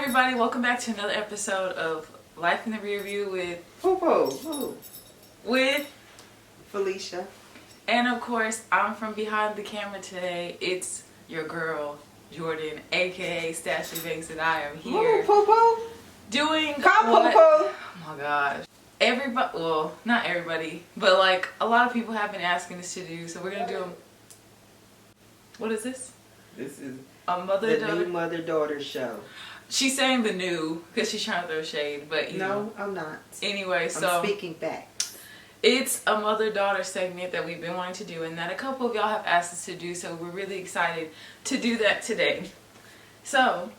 everybody, welcome back to another episode of Life in the Rear View with with Felicia. And of course, I'm from behind the camera today. It's your girl, Jordan, aka Stashy Bankz, and I am here doing what? Oh my gosh. Everybody, well, not everybody, but like a lot of people have been asking us to do, so we're gonna do them. What is this? This is a new mother-daughter show. She's saying the new because she's trying to throw shade, but you know. I'm not. Anyway, I'm speaking back. It's a mother-daughter segment that we've been wanting to do, and that a couple of y'all have asked us to do, so we're really excited to do that today. So,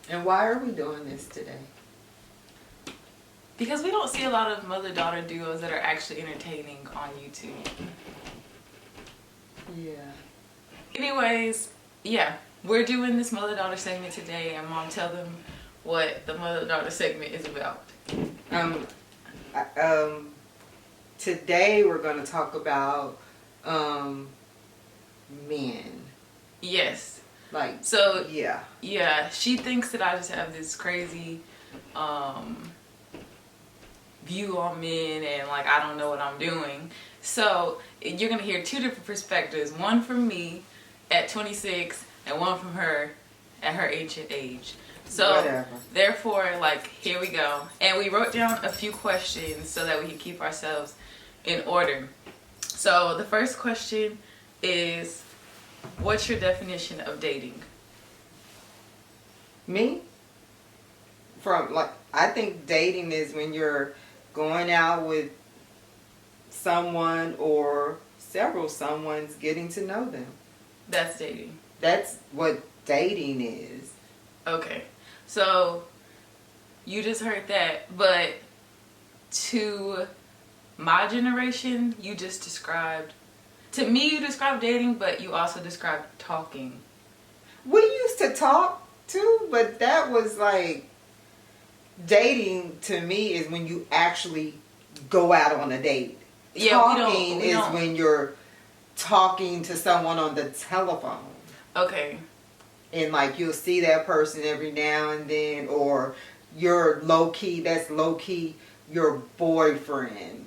and why are we doing this today? Because we don't see a lot of mother-daughter duos that are actually entertaining on YouTube. Yeah. Anyways, yeah, we're doing this mother-daughter segment today, and Mom, tell them what the mother-daughter segment is about. Today we're going to talk about men. Yes. Like, so yeah. Yeah, she thinks that I just have this crazy view on men and like I don't know what I'm doing. So you're gonna hear two different perspectives, one from me at 26 and one from her at her ancient age. So whatever. Therefore, like, here we go. And we wrote down a few questions so that we can keep ourselves in order. So the first question is, what's your definition of dating? Me? I think dating is when you're going out with someone or several someones, getting to know them. That's dating. That's what dating is. Okay. So you just heard that, but to my generation, you just described, to me you described dating, but you also described talking. We used to talk too, but that was like, dating to me is when you actually go out on a date. Yeah, talking is when you're talking to someone on the telephone. Okay. And like you'll see that person every now and then, or you're low-key, that's low-key your boyfriend.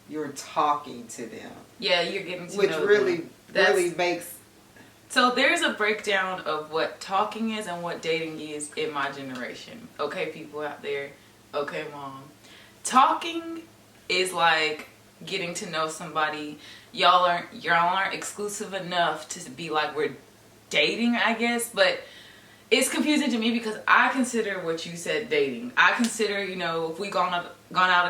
You're talking to them. Yeah, you're getting to know them. Which really makes... So there's a breakdown of what talking is and what dating is in my generation. Okay, people out there. Okay, Mom. Talking is like getting to know somebody. Y'all aren't exclusive enough to be like we're dating, I guess, but it's confusing to me because I consider what you said dating. I consider, if we gone out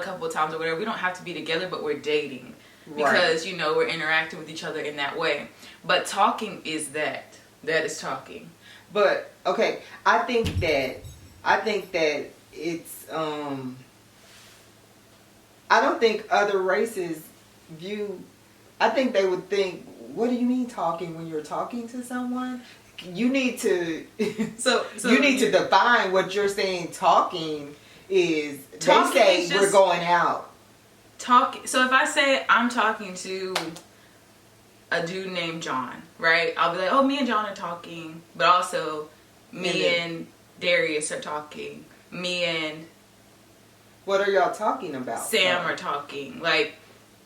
a couple of times or whatever, we don't have to be together, but we're dating. Because, we're interacting with each other in that way. But talking is that. That is talking. But, okay, I think that it's, I don't think other races I think they would think, what do you mean talking when you're talking to someone? You need to, you need to define what you're saying talking is. Talking they say we're going out. So if I say I'm talking to a dude named John, right? I'll be like, oh, me and John are talking, but also me and Darius are talking. Me and what are y'all talking about? Sam are talking. Like,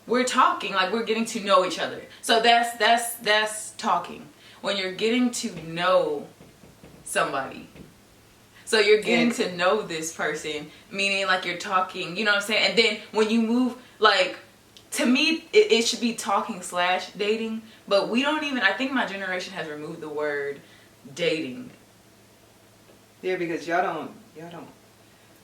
we're talking, like we're getting to know each other. So that's talking. When you're getting to know somebody. So you're getting to know this person, meaning like you're talking, you know what I'm saying? And then when you move, like, to me, it should be talking / dating. But we don't even, I think my generation has removed the word dating. Yeah, because y'all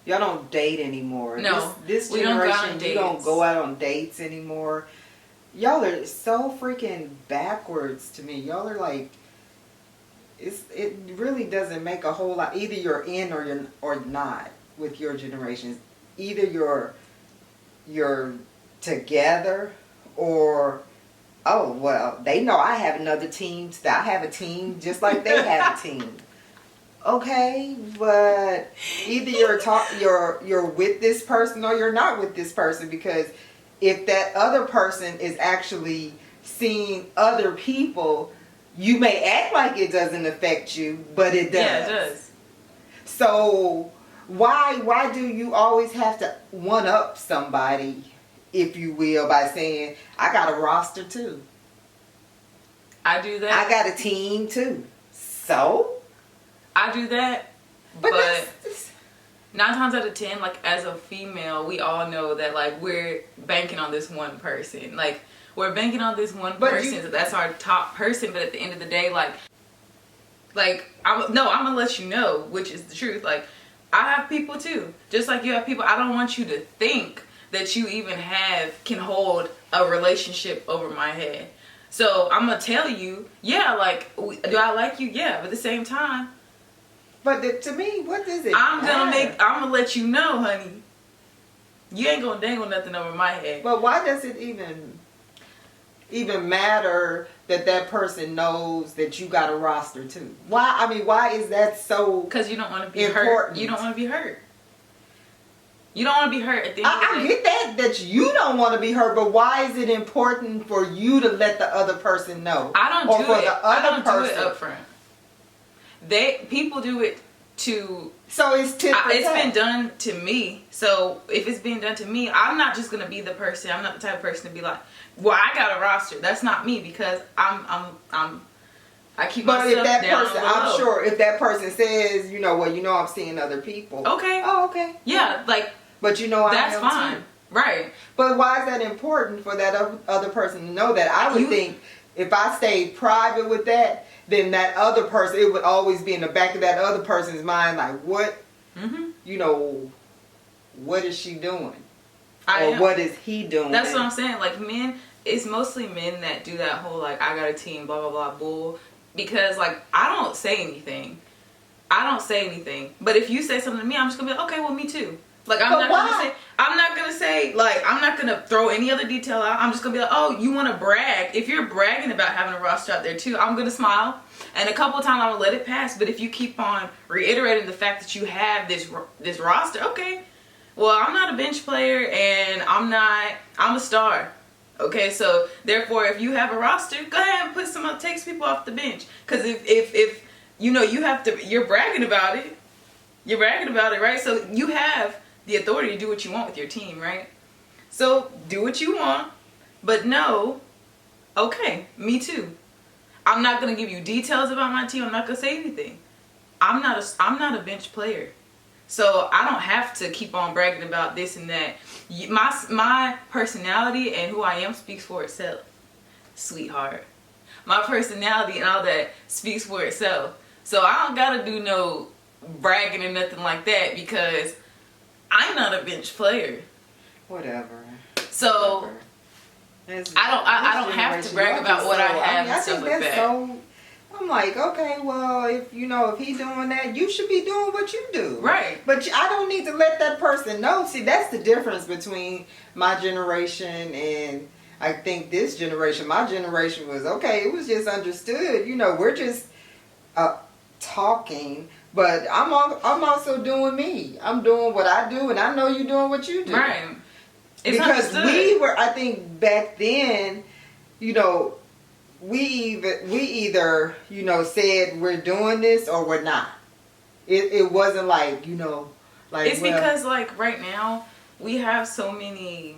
don't date anymore. No, this generation, you don't go out on dates anymore. Y'all are so freaking backwards to me. Y'all are like, it really doesn't make a whole lot. Either you're in or not with your generations. Either you're together or, oh well, they know I have another team. I have a team just like they have a team. Okay, but either you're with this person or you're not with this person, because if that other person is actually seeing other people, you may act like it doesn't affect you, but it does. Yeah, it does. So why do you always have to one up somebody, if you will, by saying I got a roster too? I do that. I got a team too. So I do that, but 9 times out of 10, like as a female, we all know that like we're banking on this one person. Like we're banking on this one person. So that's our top person. But at the end of the day, I'm gonna let you know, which is the truth. Like I have people too, just like you have people. I don't want you to think that you even can hold a relationship over my head. So I'm gonna tell you, yeah, like do I like you? Yeah, but at the same time. But to me, what does it I'm matter? gonna let you know, honey. You ain't gonna dangle nothing over my head. But why does it even matter that person knows that you got a roster too? Why is that so? Because you don't want to be important? Hurt. You don't want to be hurt. You don't want to be hurt at the end of the day. I get that you don't want to be hurt, but why is it important for you to let the other person know? I don't do it up front. People do it to. So it's it's been done to me. So if it's being done to me, I'm not just gonna be the person. I'm not the type of person to be like, well, I got a roster. That's not me, because I keep myself down low. I'm sure if that person says, I'm seeing other people. Okay. Oh, okay. Yeah, like. But that's fine. Too. Right. But why is that important for that other person to know that? I would think if I stayed private with that, then that other person, it would always be in the back of that other person's mind, like, what, what is she doing? What is he doing? That's what I'm saying. Like, men, it's mostly men that do that whole, like, I got a team, blah, blah, blah, bull. Because, like, I don't say anything. But if you say something to me, I'm just going to be like, okay, well, me too. Like, I'm not gonna throw any other detail out. I'm just gonna be like, oh, you want to brag? If you're bragging about having a roster out there too, I'm gonna smile, and a couple of times I'm gonna let it pass. But if you keep on reiterating the fact that you have this roster, okay, well, I'm not a bench player, and I'm a star. Okay, so therefore, if you have a roster, go ahead and take people off the bench. Because if you're bragging about it. You're bragging about it, right? So you have the authority to do what you want with your team, right? So do what you want, but no, okay, me too. I'm not gonna give you details about my team. I'm not gonna say anything. I'm not a bench player, so I don't have to keep on bragging about this and that. My personality and who I am speaks for itself, sweetheart. My personality and all that speaks for itself. So I don't gotta do no bragging or nothing like that, because I'm not a bench player. Whatever. So I don't have to brag about what I have and stuff like that. So I'm like, okay, well, if he's doing that, you should be doing what you do. Right. But I don't need to let that person know. See, that's the difference between my generation and I think this generation. My generation was okay. It was just understood. We're just talking. But I'm also doing me. I'm doing what I do, and I know you're doing what you do. Right. Because we were, I think, back then, we either said we're doing this or we're not. It wasn't like, It's because, like, right now, we have so many,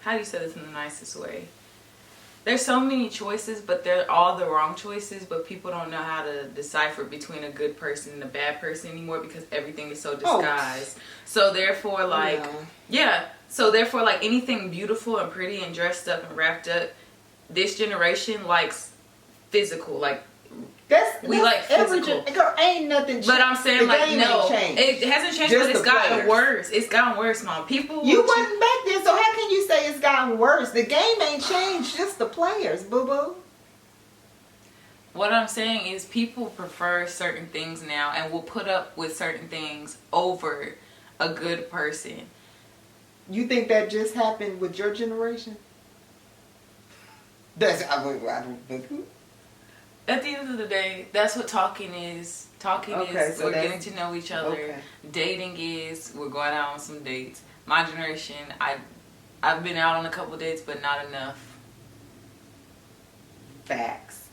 how do you say this in the nicest way? There's so many choices, but they're all the wrong choices, but people don't know how to decipher between a good person and a bad person anymore, because everything is so disguised. So therefore, like, anything beautiful and pretty and dressed up and wrapped up, this generation likes physical, like, we like physical. Ain't nothing changed. But I'm saying, like, no, it hasn't changed, but it's gotten worse. It's gotten worse, Mom. People. You wasn't back then, so how can you say it's gotten worse? The game ain't changed, just the players, boo boo. What I'm saying is, people prefer certain things now and will put up with certain things over a good person. You think that just happened with your generation? I don't. At the end of the day, that's what talking is. Talking is we're getting to know each other. Okay. Dating is we're going out on some dates. My generation, I've been out on a couple dates, but not enough. Facts.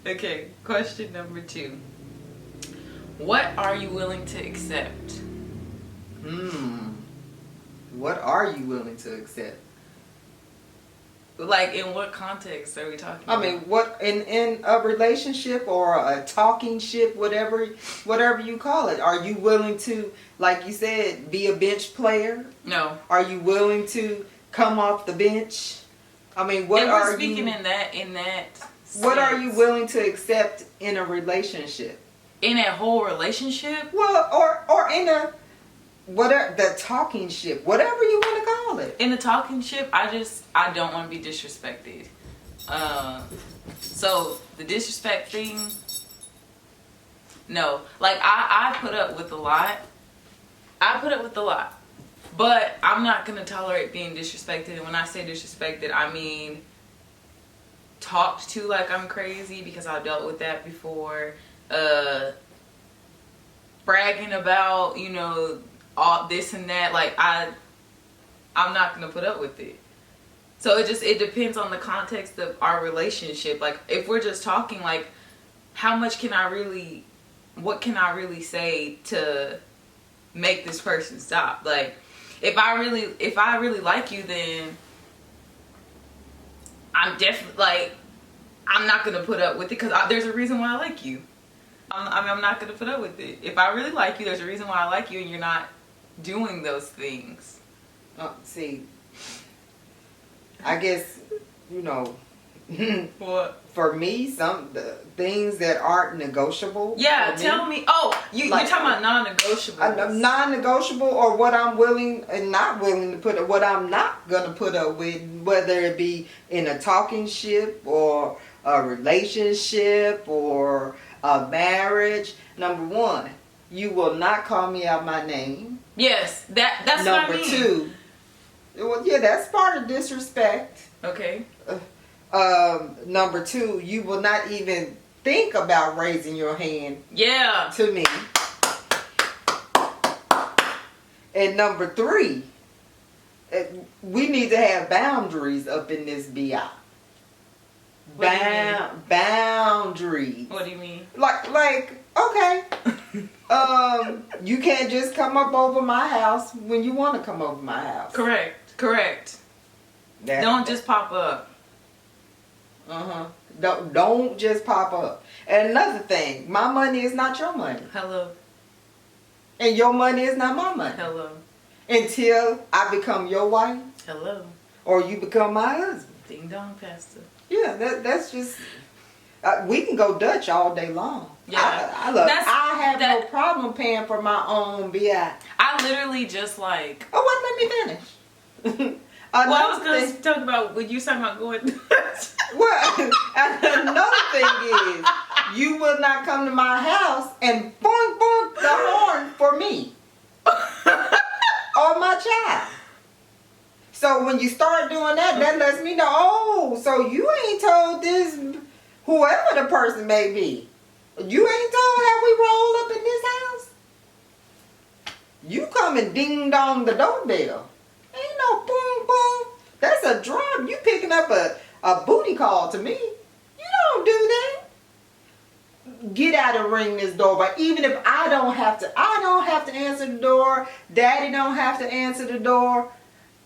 Okay, question number 2. What are you willing to accept? What are you willing to accept? Like, in what context are we talking about? I mean, what in a relationship or a talking ship, whatever you call it, are you willing to, like you said, be a bench player? No. Are you willing to come off the bench? I mean, what are you speaking in that what sense, are you willing to accept in a relationship? In a whole relationship? Well, or in a whatever, the talking ship, whatever you want to call it. In the talking ship, I don't want to be disrespected. So the disrespect thing, no. Like, I put up with a lot. But I'm not going to tolerate being disrespected. And when I say disrespected, I mean talked to like I'm crazy, because I've dealt with that before. Bragging about, you know, all this and that. Like, I'm not going to put up with it. So it depends on the context of our relationship. Like, if we're just talking, like, what can I really say to make this person stop? Like, if I really like you, then I'm definitely, like, I'm not going to put up with it, because there's a reason why I like you. I'm not going to put up with it. If I really like you, there's a reason why I like you, and you're not doing those things. See, I guess, you know, What? For me, the things that aren't negotiable. Yeah, tell me. Oh, you're talking about non-negotiables. Non-negotiable, or what I'm willing and not willing to put up, what I'm not going to put up with, whether it be in a talking ship or a relationship or a marriage. Number one, you will not call me out my name. Yes, that's what I mean. Number two, well, yeah, that's part of disrespect. Okay. Number two, you will not even think about raising your hand to me. And number three, we need to have boundaries up in this BI. Boundaries. What do you mean? Like, okay. You can't just come up over my house when you want to come over my house. Correct. Don't just pop up. Don't just pop up. And another thing, my money is not your money. Hello. And your money is not my money. Hello. Until I become your wife. Hello. Or you become my husband. Ding dong, Pastor. Yeah, that's just. We can go Dutch all day long. Yeah, I have no problem paying for my own BI. I literally just like. Oh, what? Let me finish. I was going to talk about when you talking about going Dutch. Well, another thing is, you will not come to my house and boink boink the horn for me or my child. So when you start doing that, that lets me know, oh, so you ain't told this, whoever the person may be, you ain't told how we roll up in this house? You come and ding dong the doorbell. Ain't no boom boom. That's a drum. You picking up a booty call to me. You don't do that. Get out and ring this door. But even if I don't have to answer the door. Daddy don't have to answer the door.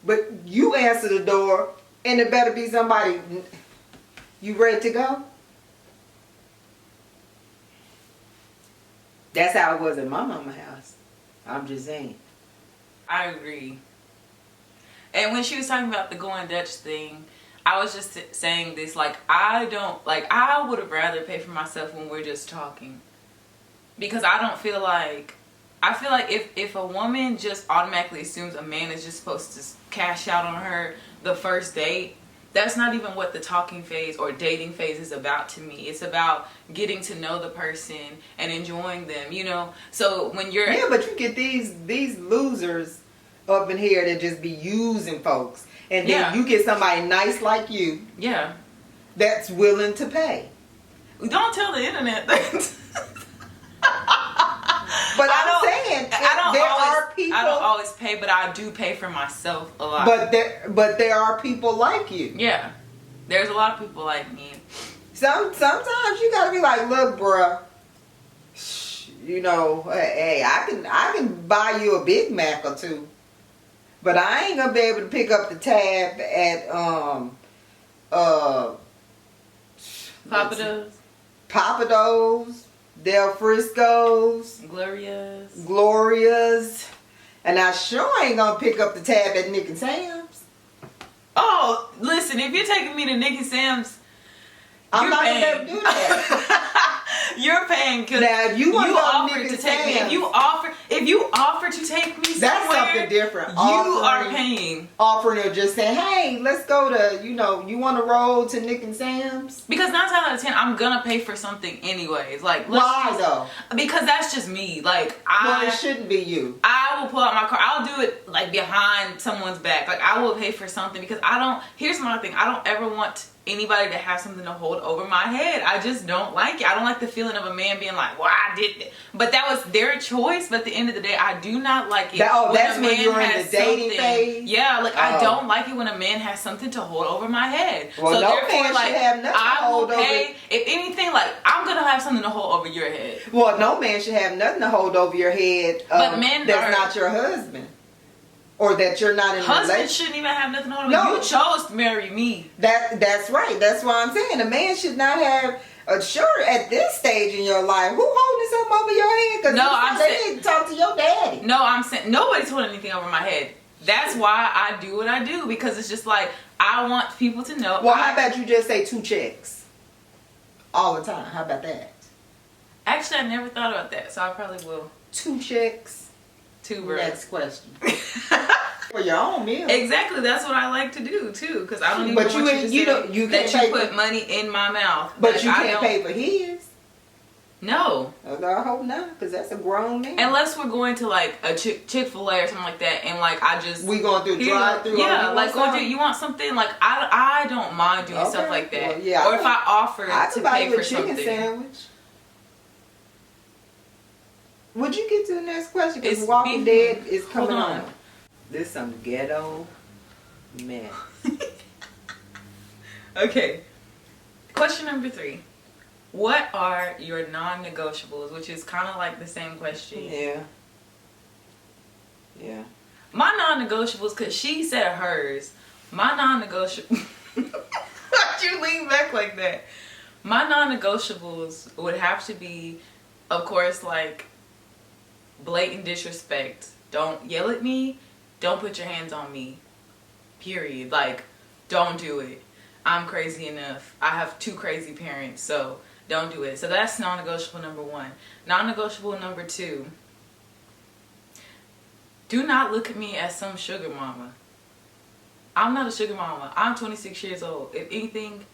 But you answer the door, and it better be somebody. You ready to go? That's how it was in my mama's house. I'm just saying. I agree. And when she was talking about the going Dutch thing, I was just saying this, like, I would have rather pay for myself when we're just talking. Because I feel like if a woman just automatically assumes a man is just supposed to cash out on her the first date, that's not even what the talking phase or dating phase is about to me. It's about getting to know the person and enjoying them, you know? So when you're... Yeah, but you get these losers up in here that just be using folks. And then you get somebody nice like you. Yeah. That's willing to pay. Don't tell the internet that. But I'm saying I don't always pay, but I do pay for myself a lot. But there are people like you. Yeah. There's a lot of people like me. Sometimes you gotta be like, look, bruh, you know, hey, I can buy you a Big Mac or two, but I ain't gonna be able to pick up the tab at Papados, Del Frisco's, Gloria's, and I sure ain't gonna pick up the tab at Nick and Sam's. Oh, listen, if you're taking me to Nick and Sam's, I'm not gonna be able to do that. You're paying because now if you offer to take me. If you offer to take me somewhere, that's something different. You are paying. Offering or just saying, hey, let's go to, you know, you want to roll to Nick and Sam's? Because 9 times out of 10, I'm gonna pay for something anyways. Like, why though? Because that's just me. Like, well, it shouldn't be you. I will pull out my car. I'll do it like behind someone's back. Like, I will pay for something because I don't. Here's my thing. I don't ever want anybody to have something to hold over my head. I just don't like it. I don't like the feeling of a man being like, well, I did it. But that was their choice. But at the end of the day, I do not like it. That's when you're in the dating phase? Yeah, like I don't like it when a man has something to hold over my head. Well, so no man should have nothing to hold over. If anything, like I'm going to have something to hold over your head. Well, no man should have nothing to hold over your head but men that's not your husband. Or that you're not in a relationship. Husband shouldn't even have nothing to hold over. You chose to marry me. That's right. That's why I'm saying. A man should not have sure at this stage in your life, who holding something over your head? Because they need to talk to your daddy. No, I'm saying nobody's holding anything over my head. That's why I do what I do, because it's just like I want people to know. Well, how about you just say 2 checks all the time? How about that? Actually, I never thought about that, so I probably will. 2 checks. 2 birds. Next question. For your own meal. Exactly, that's what I like to do too, because I don't even want you to put money in my mouth. But like, you can't pay for his. No. I hope not, because that's a grown man. Unless we're going to like a Chick-fil-A or something like that, and like we going through drive-through. Yeah, like going through. You want something like I don't mind doing stuff like that. Well, yeah, or if I offer to pay for something. Sandwich. Would you get to the next question? Because Walking Dead is coming on. This is some ghetto mess. Okay. Question number 3. What are your non-negotiables? Which is kind of like the same question. Yeah. Yeah. My non-negotiables, because she said hers. My non-negotiables. Why'd you lean back like that? My non-negotiables would have to be, of course, like blatant disrespect. Don't yell at me. Don't put your hands on me. Period. Like, don't do it. I'm crazy enough. I have 2 crazy parents, so don't do it. So that's non-negotiable number 1. Non-negotiable number 2. Do not look at me as some sugar mama. I'm not a sugar mama. I'm 26 years old. If anything,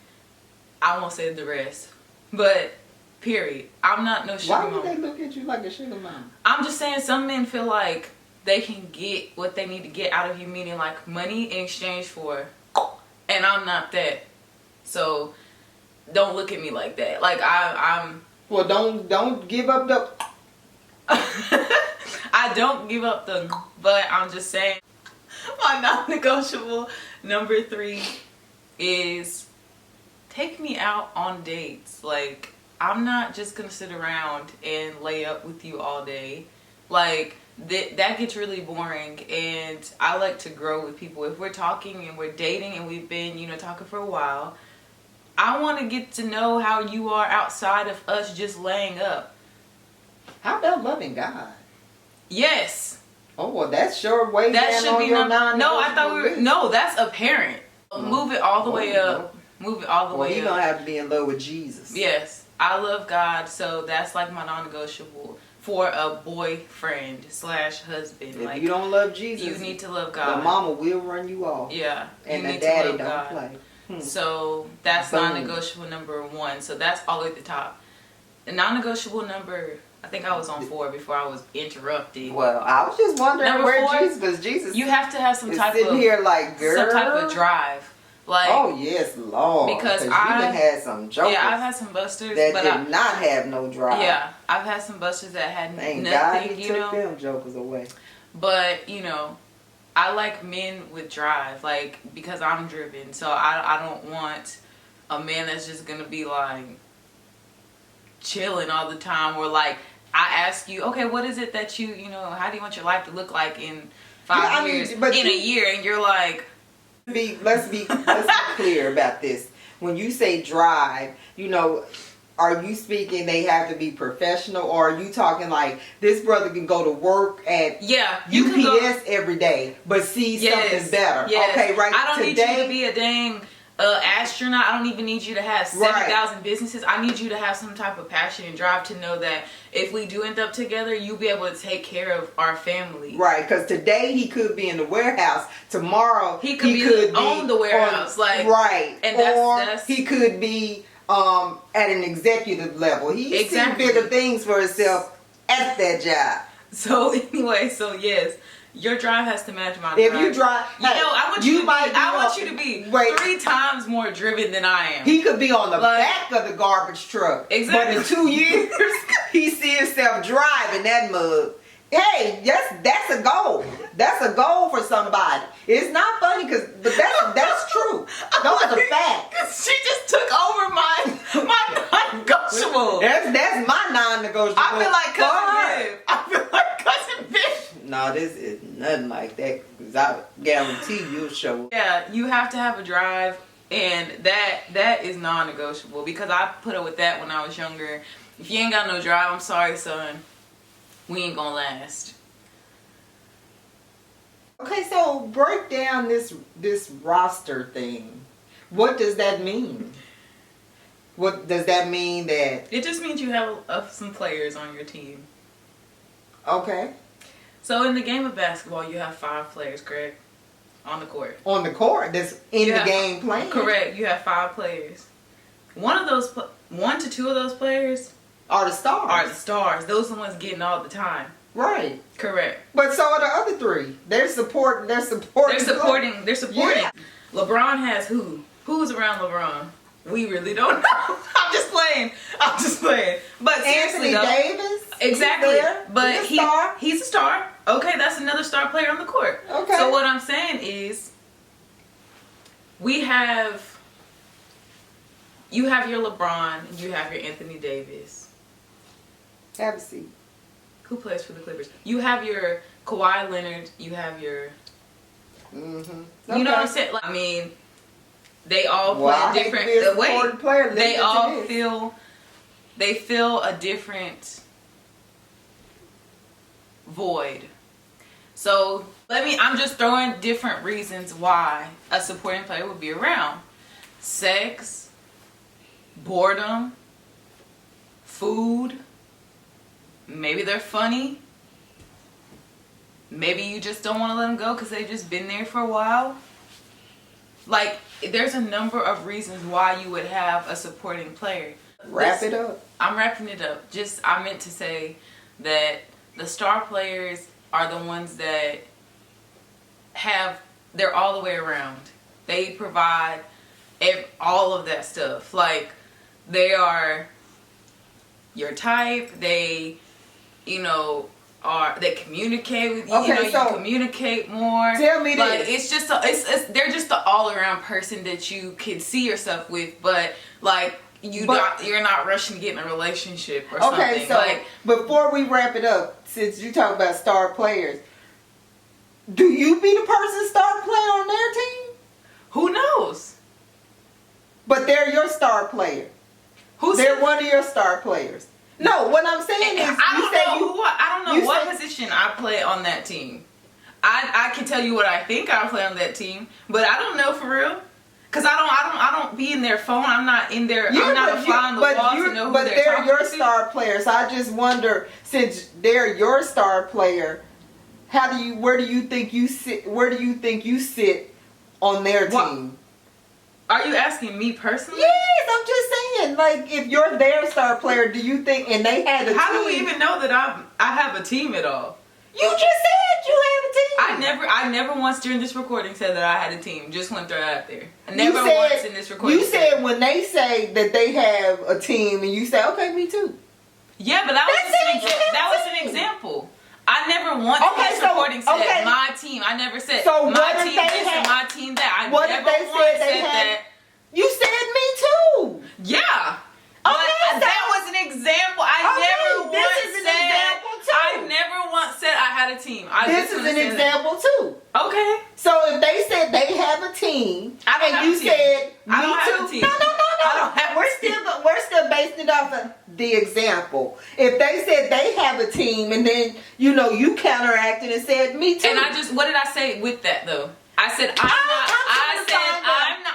I won't say the rest. But period. I'm not no sugar mama. Why would they look at you like a sugar mama? I'm just saying some men feel like they can get what they need to get out of you, meaning like money in exchange for, and I'm not that. So don't look at me like that. Like I'm. Well, don't give up the. I don't give up the, but I'm just saying. My non-negotiable number 3 is take me out on dates. Like, I'm not just gonna sit around and lay up with you all day. Like, that gets really boring, and I like to grow with people. If we're talking and we're dating and we've been, talking for a while, I want to get to know how you are outside of us just laying up. How about loving God? Yes. Oh, well, that's sure way that down should on be your No, I thought we were. No, that's apparent. Move it all the way up. Move it all the way up. Well, you don't have to be in love with Jesus. Yes. I love God, so that's like my non-negotiable for a boyfriend / husband. If like, you don't love Jesus, you need to love God. The mama will run you off. Yeah. And the daddy don't play. So that's non-negotiable number 1. So that's all at the top. The non-negotiable number, I think I was on 4 before I was interrupted. Well, I was just wondering number where 4, Jesus. You have to have some type sitting of here like, girl, some type of drive. Like, oh yes, Lord. Because you've had some jokers. Yeah, I've had some busters that did not have no drive. Yeah, I've had some busters that had Thank nothing. God he took them jokers away. But I like men with drive, like, because I'm driven. So I don't want a man that's just gonna be like chilling all the time, or like I ask you, okay, what is it that how do you want your life to look like in 5 years, in a year? And you're like, let's be clear about this. When you say drive, are you speaking they have to be professional, or are you talking like this brother can go to work at UPS every day but see something better? Yes. Okay, right. I don't need you to be a dang astronaut. I don't even need you to have 7,000 businesses. I need you to have some type of passion and drive to know that if we do end up together, you'll be able to take care of our family. Right, because today he could be in the warehouse. Tomorrow he could own the warehouse. And that's he could be at an executive level. He's seen bigger things for himself at that job. So anyway, yes. Your drive has to match my drive. If you drive, I want you to be 3 times more driven than I am. He could be on the back of the garbage truck. Exactly. But in 2 years, he see himself driving that mug. Hey, that's a goal. That's a goal for somebody. It's not funny, but that's true. Those are facts. She just took over my non-negotiable. That's my non-negotiable. I feel like Cousin Viv. I feel like Cousin Viv. No, this is nothing like that. Because I guarantee you'll show up. Yeah, you have to have a drive, and that is non-negotiable, because I put up with that when I was younger. If you ain't got no drive, I'm sorry, son. We ain't gonna last. Okay, so break down this roster thing. What does that mean? What does that mean? That it just means you have some players on your team. Okay. So in the game of basketball, you have 5 players, correct? On the court. On the court, that's in the game playing. Correct. You have 5 players. 1 to 2 of those players are the stars. Those are the ones getting all the time. Right. Correct. But so are the other 3. They're supporting. They're supporting. Yeah. LeBron has who? Who's around LeBron? We really don't know. I'm just playing. But seriously, Anthony Davis. Exactly. But he's a star. Okay, that's another star player on the court. Okay. So what I'm saying is, you have your LeBron, you have your Anthony Davis. Have a seat. Who plays for the Clippers? You have your Kawhi Leonard. You have your. Mm-hmm. You know what I'm saying? I mean, they all play different. They all fill a different void. So I'm just throwing different reasons why a supporting player would be around. Sex, boredom, food, maybe they're funny. Maybe you just don't want to let them go because they've just been there for a while. Like, there's a number of reasons why you would have a supporting player. Wrap it up. I'm wrapping it up. I meant to say that the star players are the ones that they're all the way around. They provide all of that stuff. Like, they are your type. They, they communicate with you. Okay, you communicate more. Tell me like, this. It's just they're just the all around person that you can see yourself with, but like you're not rushing to get in a relationship or something. Okay, so before we wrap it up, since you talk about star players, do you be the person star player on their team? Who knows? But they're your star player. They're one of your star players. No, what I'm saying is, I don't know what position I play on that team. I can tell you what I think I play on that team, but I don't know for real. Cause I don't be in their phone. I'm not in there. I'm not a fly on the wall to know who but they're your to. Star players. I just wonder, since they're your star player, where do you think you sit? Where do you think you sit on their team? Are you asking me personally? Yes, I'm just saying. Like, if you're their star player, do you think? And they had a team. How do we even know that I have a team at all? You just said you had a team. I never once during this recording said that I had a team. Just want to throw that out there. Never once in this recording. You said when they say that they have a team, and you say, "Okay, me too." Yeah, but that was an example. I never once in this recording said my team. I never said my team this and my team that. I never once said that. You said me too. Yeah. Okay, that was an example. I never once said had a team. This is an example too. Okay. So if they said they have a team, and you said I don't have a team. No. I don't have We're still basing it off of the example. If they said they have a team, and then you counteracted and said me too. And what did I say with that though? I said I'm not.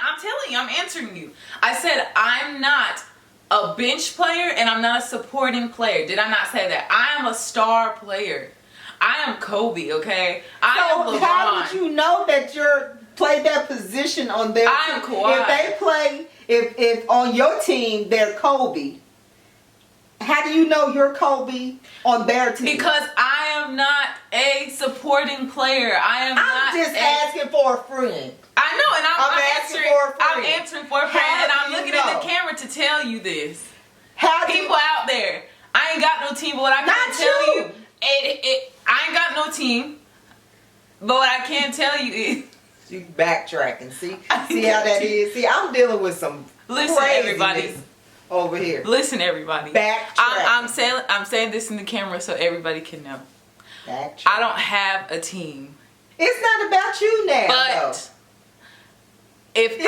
I'm telling you, I'm answering you. I said I'm not a bench player and I'm not a supporting player. Did I not say that? I am a star player. I am Kobe, okay? I am LeBron. How would you know that you're play that position on their I am team? Kawhi. If they play, if on your team they're Kobe, how do you know you're Kobe on their team? Because I am not a supporting player. I'm just asking for a friend. I know, and I'm answering for a friend, and I'm looking at the camera to tell you this. People out there, I ain't got no team, but what I can tell you, I ain't got no team, but what I can tell you is, you backtracking. See how that is. See, I'm dealing with some. Listen, everybody. Over here. Listen, everybody. Backtracking. I'm saying this in the camera so everybody can know. Backtracking. I don't have a team. It's not about you now. But if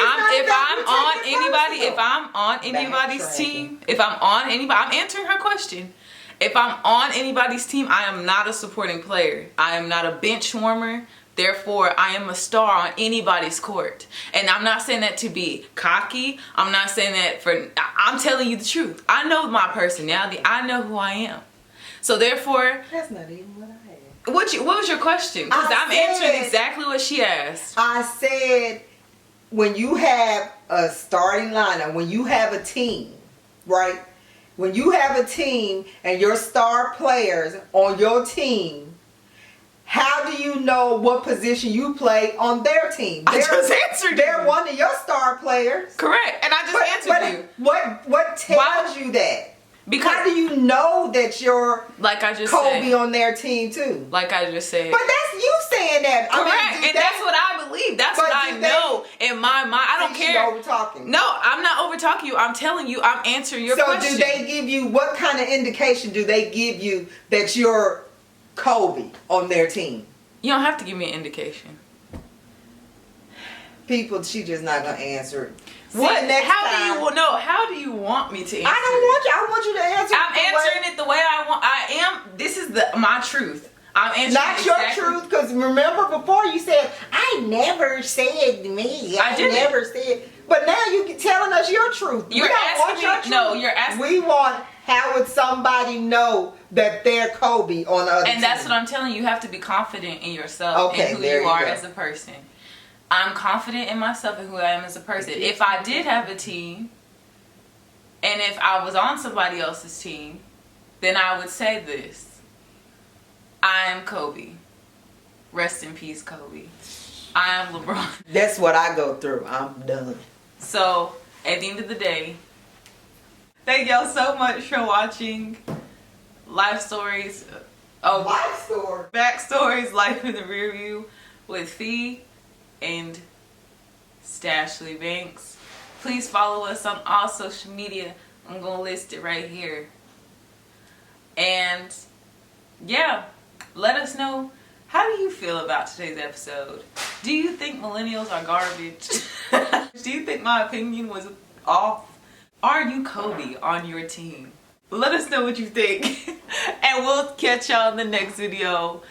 I'm on anybody's team, I'm answering her question. If I'm on anybody's team, I am not a supporting player. I am not a bench warmer. Therefore, I am a star on anybody's court. And I'm not saying that to be cocky. I'm not saying that I'm telling you the truth. I know my personality. I know who I am. So therefore, that's not even what I asked. What was your question? Because I'm answering exactly what she asked. I said, when you have a starting lineup, when you have a team, right? When you have a team and your star players on your team, how do you know what position you play on their team? I just answered They're you. One of your star players. Correct. And I just answered you. What tells you that? Because how do you know that you're Kobe on their team too? Like I just said. But that's you saying that. Correct. And that's what I believe. That's what I know in my mind. I don't care. Over talking. No, I'm not over talking you. I'm telling you. I'm answering your question. So do they give you, what kind of indication do they give you that you're Kobe on their team? You don't have to give me an indication. People, she just not gonna answer it. What? How do you want me to answer? I don't want you. I want you to answer. I'm answering it the way I want. I am. This is my truth. I'm answering. Not your truth, because remember before you said I never said me. I never said. But now you telling us your truth. You're asking me. No, you're asking. We want. How would somebody know that they're Kobe on the other team? And that's what I'm telling you. You have to be confident in yourself and who you are as a person. I'm confident in myself and who I am as a person. If I did have a team, and if I was on somebody else's team, then I would say this. I am Kobe. Rest in peace, Kobe. I am LeBron. That's what I go through. I'm done. So, at the end of the day, thank y'all so much for watching Life Stories. Backstories, Life in the Rearview with Fee and Stashly Bankz. Please follow us on all social media. I'm going to list it right here. And yeah, let us know, how do you feel about today's episode? Do you think millennials are garbage? Do you think my opinion was off? Are you Kobe on your team? Let us know what you think. And we'll catch y'all in the next video.